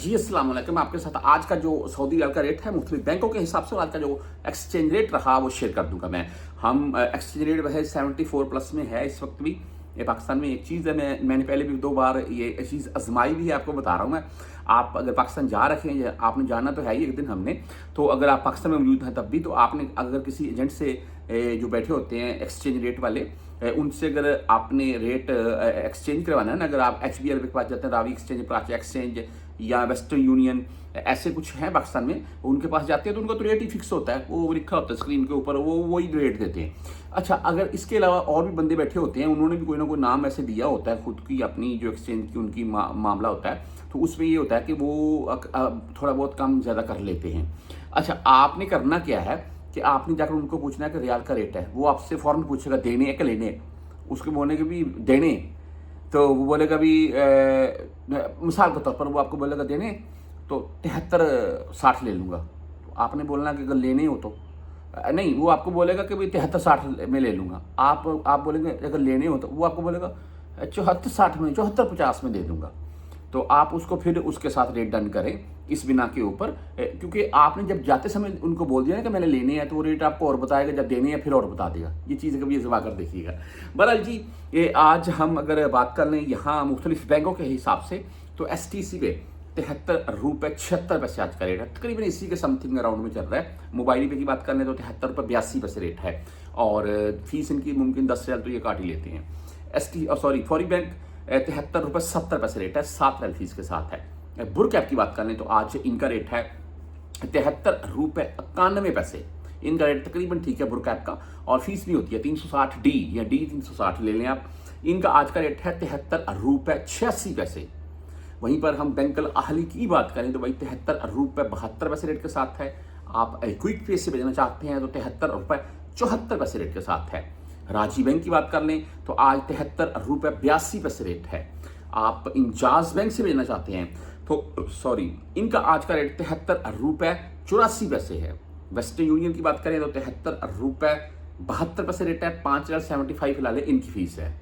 जी अस्सलाम वालेकुम। आपके साथ आज का जो सऊदी रियाल का रेट है मुख्तलिफ बैंकों के हिसाब से और आज का जो एक्सचेंज रेट रहा वो शेयर कर दूंगा मैं। हम एक्सचेंज रेट वह 74 प्लस में है इस वक्त भी। ये पाकिस्तान में एक चीज़ है, मैंने पहले भी 2 बार ये चीज़ आजमाई भी है, आपको बता रहा हूँ मैं। आप अगर पाकिस्तान जा रखे हैं, आपने जाना तो है ही एक दिन हमने, तो अगर आप पाकिस्तान में मौजूद हैं तब भी, तो आपने अगर किसी एजेंट से जो बैठे होते हैं एक्सचेंज रेट वाले, उनसे अगर आपने रेट एक्सचेंज करवाना है ना, अगर आप HBL के पास जाते हैं, रावी एक्सचेंज, प्राची एक्सचेंज या वेस्टर्न यूनियन, ऐसे कुछ हैं पाकिस्तान में, उनके पास जाते हैं तो उनका तो रेट ही फिक्स होता है, वो लिखा होता है स्क्रीन के ऊपर, वो वही रेट देते हैं। अच्छा, अगर इसके अलावा और भी बंदे बैठे होते हैं, उन्होंने भी कोई ना कोई नाम ऐसे दिया होता है खुद की अपनी जो एक्सचेंज की उनकी मामला होता है, तो उसमें ये होता है कि वो थोड़ा बहुत कम ज़्यादा कर लेते हैं। अच्छा, आपने करना क्या है कि आपने जाकर उनको पूछना है कि रियाल का रेट है, वो आपसे फ़ौरन पूछेगा देने है कि लेने है। उसके बोलने के भी देने, तो वो बोलेगा भी मिसाल के तौर पर वो आपको बोलेगा देने, तो 73-60 ले लूँगा। तो आपने बोलना कि अगर लेने हो तो नहीं, वो आपको बोलेगा कि भाई 73-60 में ले लूँगा। आप बोलेंगे अगर लेने हो तो वो आपको बोलेगा 74-60 में, 74-50 में दे दूँगा। तो आप उसको फिर उसके साथ रेट डन करें इस बिना के ऊपर, क्योंकि आपने जब जाते समय उनको बोल दिया ना कि मैंने लेने हैं, तो वो रेट आपको और बताएगा, जब देने हैं फिर और बता देगा। ये चीज़ कभी आजमा कर देखिएगा। बहरहाल जी, ये आज हम अगर बात कर लें यहाँ मुख्तलिफ बैंकों के हिसाब से, तो STC पे 73 रुपये 76 पैसे आज का रेट है, तकरीबन इसी के समथिंग अराउंड में चल रहा है। मोबाइल पे की बात कर लें तो 73 रुपये 82 पैसे रेट है, और फीस इनकी मुमकिन 10 रियाल तो ये काट ही लेते हैं। फौरी बैंक 73 रुपये 70 पैसे रेट है, 7 रियाल फीस के साथ है। बुर कैप की बात कर लें तो आज इनका रेट है 73 रुपये 91 पैसे। इनका रेट तकरीबन ठीक है बुर कैप का, और फीस नहीं होती है 360D या D 360 ले लें आप। इनका आज का रेट है 73 रुपये 86 पैसे। वहीं पर हम बैंक अल अहली की बात करें तो भाई 73 रुपये 72 पैसे रेट के साथ है। आप क्विक पे से भेजना चाहते हैं तो 73 रुपये 74 पैसे रेट के साथ है। राजी बैंक की बात कर लें तो आज 73 रुपये 82 पैसे रेट है। आप इंजाज बैंक से भेजना चाहते हैं तो इनका आज का रेट 73 रुपये 84 पैसे है। वेस्टर्न यूनियन की बात करें तो 73 रुपये 72 पैसे रेट है, 5.75 फिलहाल इनकी फीस है।